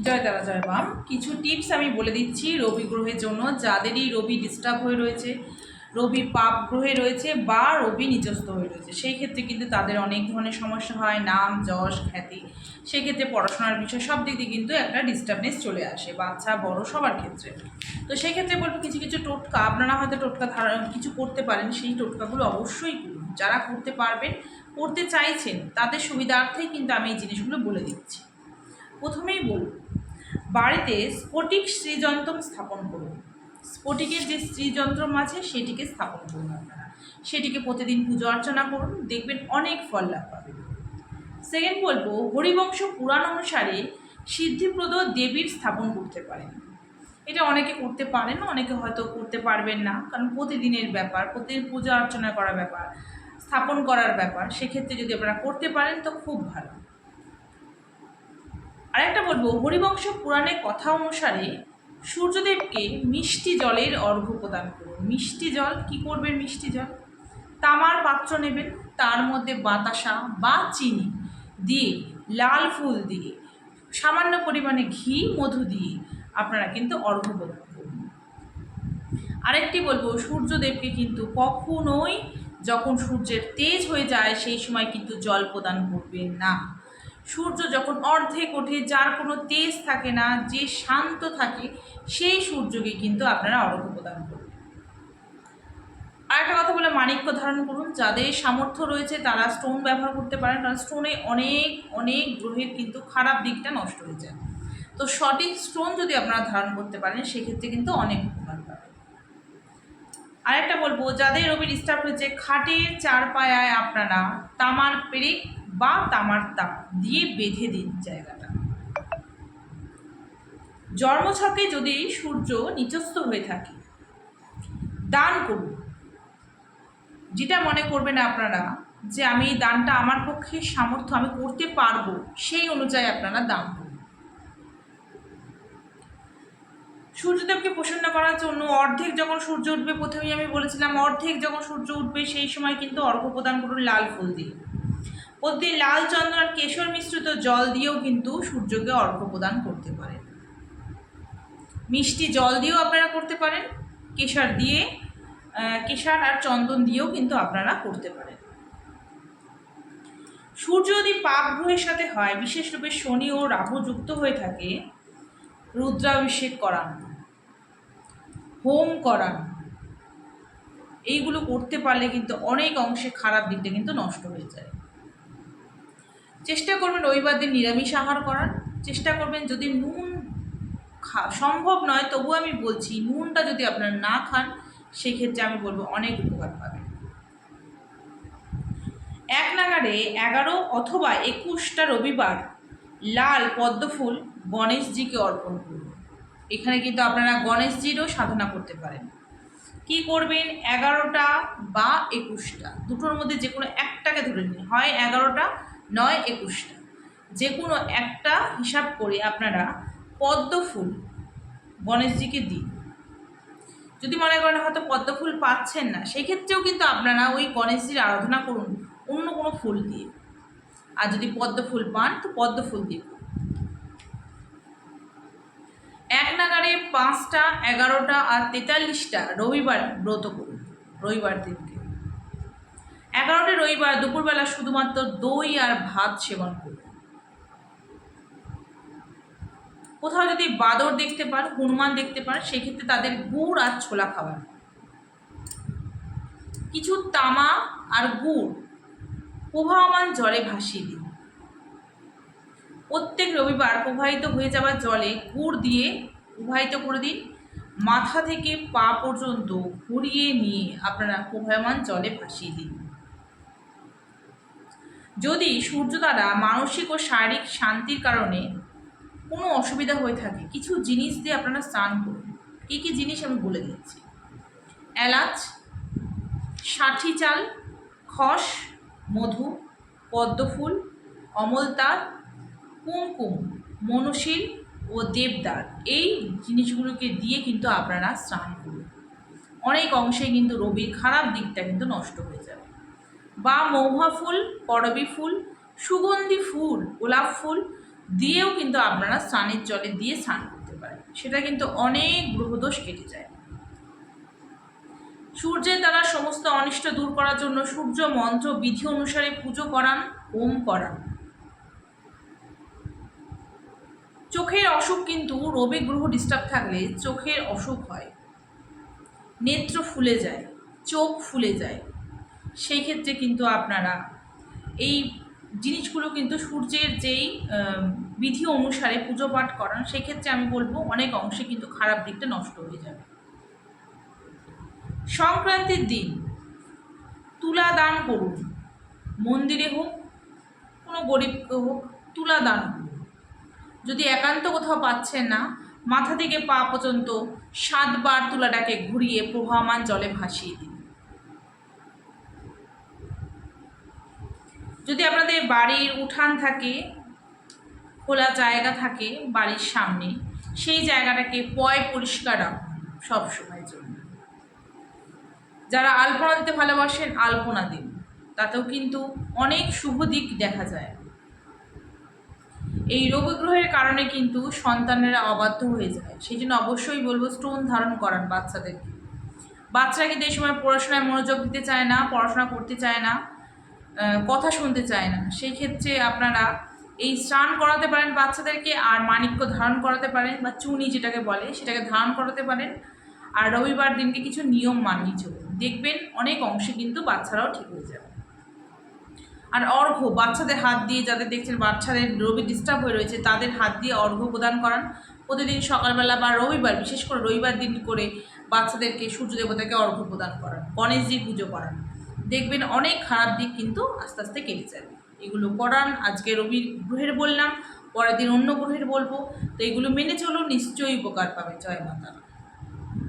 জয় তারা জয় মা। কিছু টিপস আমি বলে দিচ্ছি রবি গ্রহের জন্য, যাদেরই রবি ডিস্টার্ব হয়ে রয়েছে, রবি পাপ গ্রহে রয়েছে বা রবি নিচস্থ হয়ে রয়েছে, সেই ক্ষেত্রে কিন্তু তাদের অনেক ধরনের সমস্যা হয়, নাম যশ খ্যাতি, সেই ক্ষেত্রে পড়াশোনার বিষয় সব দিক দিয়ে কিন্তু একটা ডিস্টার্বনেস চলে আসে, বাচ্চা বড় সবার ক্ষেত্রে। তো সেই ক্ষেত্রে বলবো কিছু কিছু টোটকা, আপনারা হয়তো টোটকা কিছু করতে পারেন, সেই টোটকাগুলো অবশ্যই করুন। যারা করতে পারবেন, করতে চাইছেন, তাদের সুবিধার্থেই কিন্তু আমি এই জিনিসগুলো বলে দিচ্ছি। প্রথমেই বলব, বাড়িতে স্ফটিক শ্রীযন্ত্র স্থাপন করুন। স্ফটিকের যে শ্রীযন্ত্রম আছে সেটিকে স্থাপন করুন আপনারা, সেটিকে প্রতিদিন পুজো অর্চনা করুন, দেখবেন অনেক ফল লাভ পাবেন। সেকেন্ড বলবো, হরিবংশ পুরাণ অনুসারে সিদ্ধিপ্রদ দেবীর স্থাপন করতে পারেন। এটা অনেকে করতে পারেন, অনেকে হয়তো করতে পারবেন না, কারণ প্রতিদিনের ব্যাপার, প্রতিদিন পূজা অর্চনা করার ব্যাপার, স্থাপন করার ব্যাপার, সেক্ষেত্রে যদি আপনারা করতে পারেন তো খুব ভালো। আরেকটা বলবো, হরিবংশ পুরাণের কথা অনুসারে সূর্যদেবকে মিষ্টি জলের অর্ঘ্য প্রদান করুন। মিষ্টি জল কি করবেন? মিষ্টি জল তামার পাত্র নেবেন, তার মধ্যে বাতাসা বা চিনি দিয়ে, লাল ফুল দিয়ে, সামান্য পরিমাণে ঘি মধু দিয়ে আপনারা কিন্তু অর্ঘ্য প্রদান করুন। আরেকটি বলবো, সূর্যদেবকে কিন্তু কখনোই যখন সূর্যের তেজ হয়ে যায় সেই সময় কিন্তু জল প্রদান করবেন না। সূর্য যখন অর্ধেক ওঠে, যার কোনো তেজ থাকে না, যে শান্ত থাকে, সেই সূর্যকে কিন্তু আপনারা অর্ঘ্য প্রদান করবেন। আরেকটা কথা বলে, মাণিক্য ধারণ করুন। যাদের সামর্থ্য রয়েছে তারা স্টোন ব্যবহার করতে পারেন, কারণ স্টোনে অনেক অনেক গ্রহের কিন্তু খারাপ দিকটা নষ্ট হয়ে যায়। তো সঠিক স্টোন যদি আপনারা ধারণ করতে পারেন সেক্ষেত্রে কিন্তু অনেক উপকার পাবেন। আরেকটা বলবো, যাদের রবি ডিস্টার্ব হয়েছে, খাটের চার পায়ায় আপনারা তামার পেরেক বা তামার তাপ দিয়ে বেঁধে দিন জায়গাটা। জন্মছকে যদি সূর্য নিচস্থ হয়ে থাকে, দান করুন। যেটা মনে করবেন আপনারা যে আমি এই দানটা আমার পক্ষে সামর্থ্য, আমি করতে পারবো, সেই অনুযায়ী আপনারা দান করুন। সূর্যদেবকে প্রসন্ন করার জন্য অর্ধেক যখন সূর্য উঠবে, প্রথমেই আমি বলেছিলাম অর্ধেক যখন সূর্য উঠবে সেই সময় কিন্তু অর্ঘ্য প্রদান করুন লাল ফুল দিয়ে। প্রতিদিন লাল চন্দন আর কেশর মিশ্রিত জল দিয়েও কিন্তু সূর্যকে অর্ঘ্য প্রদান করতে পারেন। মিষ্টি জল দিয়েও আপনারা করতে পারেন, কেশর দিয়ে, কেশর আর চন্দন দিয়েও কিন্তু আপনারা করতে পারেন। সূর্য যদি পাপ গ্রহের সাথে হয়, বিশেষ রূপে শনি ও রাহু যুক্ত হয়ে থাকে, রুদ্রাভিষেক করান, হোম করান, এইগুলো করতে পারলে কিন্তু অনেক অংশে খারাপ দিকটা কিন্তু নষ্ট হয়ে যায়। চেষ্টা করবেন রবিবার দিন নিরামিষ আহার করার। চেষ্টা করবেন, যদি নুন সম্ভব নয় তবু আমি বলছি নুনটা যদি আপনারা না খান সেক্ষেত্রে আমি বলবো অনেক উপকার পাবেন। এক নাগাড়ে 11 অথবা 21টা রবিবার লাল পদ্মফুল গণেশজিকে অর্পণ করুন। এখানে কিন্তু আপনারা গণেশজিরও সাধনা করতে পারেন। কি করবেন? 11টা বা 21টা, দুটোর মধ্যে যে কোনো একটাকে ধরে নিন, হয় 11টা নয় 21টা, যে কোনো একটা হিসাব করে আপনারা পদ্মফুল গণেশজিকে দিন। যদি মনে করেন হয়তো পদ্মফুল পাচ্ছেন না, সেক্ষেত্রেও কিন্তু আপনারা ওই গণেশজির আরাধনা করুন অন্য কোনো ফুল দিয়ে। আর যদি পদ্মফুল পান তো পদ্মফুল দিয়ে। এক নাগাড়ে 5টা, 11টা আর 43টা রবিবার ব্রত করুন। রবিবার দিনকে 11টে রবিবার দুপুরবেলা শুধুমাত্র দই আর ভাত সেবন করুন। কোথাও যদি বাদর দেখতে পান, হনুমান দেখতে পান, সেক্ষেত্রে তাদের গুড় আর ছোলা খাওয়ান। কিছু তামা আর গুড় প্রবাহমান জলে ভাসিয়ে দিন। প্রত্যেক রবিবার প্রবাহিত হয়ে যাওয়া জলে গুড় দিয়ে প্রবাহিত করে দিন। মাথা থেকে পা পর্যন্ত ঘুরিয়ে নিয়ে আপনারা প্রবাহমান জলে ভাসিয়ে দিন। যদি সূর্য দ্বারা মানসিক ও শারীরিক শান্তির কারণে কোনো অসুবিধা হয়ে থাকে, কিছু জিনিস দিয়ে আপনারা স্নান করুন। কী কী জিনিস আমি বলে দিচ্ছি: এলাচ, ষাঠি চাল, খস, মধু, পদ্মফুল, অমলতার, কুমকুম, মনশীল ও দেবদার, এই জিনিসগুলোকে দিয়ে কিন্তু আপনারা স্নান করুন। অনেক অংশে কিন্তু রবির খারাপ দিকটা কিন্তু নষ্ট হয়ে যাবে। বা মৌহা ফুল, করবী ফুল, সুগন্ধি ফুল, গোলাপ ফুল, দিয়েও কিন্তু আপনারা স্নানের জলে দিয়ে স্নান করতে পারেন, সেটা কিন্তু অনেক গ্রহদোষ কেটে যায়। সূর্যের দ্বারা সমস্ত অনিষ্ট দূর করার জন্য সূর্য মন্ত্র বিধি অনুসারে পুজো করান, হোম করান। চোখের অসুখ কিন্তু রবি গ্রহ ডিস্টার্ব থাকলে চোখের অসুখ হয়, নেত্র ফুলে যায়, চোখ ফুলে যায়। সেই ক্ষেত্রে কিন্তু আপনারা এই জিনিসগুলো কিন্তু সূর্যের যেই বিধি অনুসারে পুজো পাঠ করান, সেক্ষেত্রে আমি বলবো অনেক অংশে কিন্তু খারাপ দিকটা নষ্ট হয়ে যাবে। সংক্রান্তির দিন তুলা দান করুন, মন্দিরে হোক কোনো গরিবকে হোক তুলা দান করুন। যদি একান্ত কোথাও পাচ্ছেন না, মাথা থেকে পা পর্যন্ত 7 বার তুলাটাকে ঘুরিয়ে প্রবাহমান জলে ভাসিয়ে দিন। যদি আপনাদের বাড়ির উঠান থাকে, খোলা জায়গা থাকে বাড়ির সামনে, সেই জায়গাটাকে পরিষ্কার রাখুন সব সময়ের জন্য। যারা আলপনা দিতে ভালোবাসেন আলপনা দিন, তাতেও কিন্তু অনেক শুভ দিক দেখা যায়। এই রবি গ্রহের কারণে কিন্তু সন্তানেরা অবাধ্য হয়ে যায়, সেই জন্য অবশ্যই বলবো স্টোন ধারণ করান বাচ্চাদেরকে। বাচ্চারা কিন্তু এই সময় পড়াশোনায় মনোযোগ দিতে চায় না, পড়াশোনা করতে চায় না, কথা শুনতে চায় না। সেই ক্ষেত্রে আপনারা এই স্নান করাতে পারেন বাচ্চাদেরকে, আর মাণিক্য ধারণ করাতে পারেন, বা চুনি যেটাকে বলে সেটাকে ধারণ করাতে পারেন। আর রবিবার দিনকে কিছু নিয়ম মানিয়ে চলুন, দেখবেন অনেক অংশে কিন্তু বাচ্চারাও ঠিক হয়ে যাবে। আর অর্ঘ্য বাচ্চাদের হাত দিয়ে, যাদের দেখছেন বাচ্চাদের রবি ডিস্টার্ব হয়ে রয়েছে, তাদের হাত দিয়ে অর্ঘ্য প্রদান করান প্রতিদিন সকালবেলা, বা রবিবার বিশেষ করে রবিবার দিন করে বাচ্চাদেরকে সূর্য দেবতাকে অর্ঘ্য প্রদান করান, গণেশজির পুজো করান। দেখবেন অনেক খারাপ দিক কিন্তু আস্তে আস্তে কেটে যাবে। এগুলো করান। আজকে রবি গ্রহের বললাম, পরের দিন অন্য গ্রহের বলবো, তো এগুলো মেনে চলুন, নিশ্চয়ই উপকার পাবে। জয় মাতা।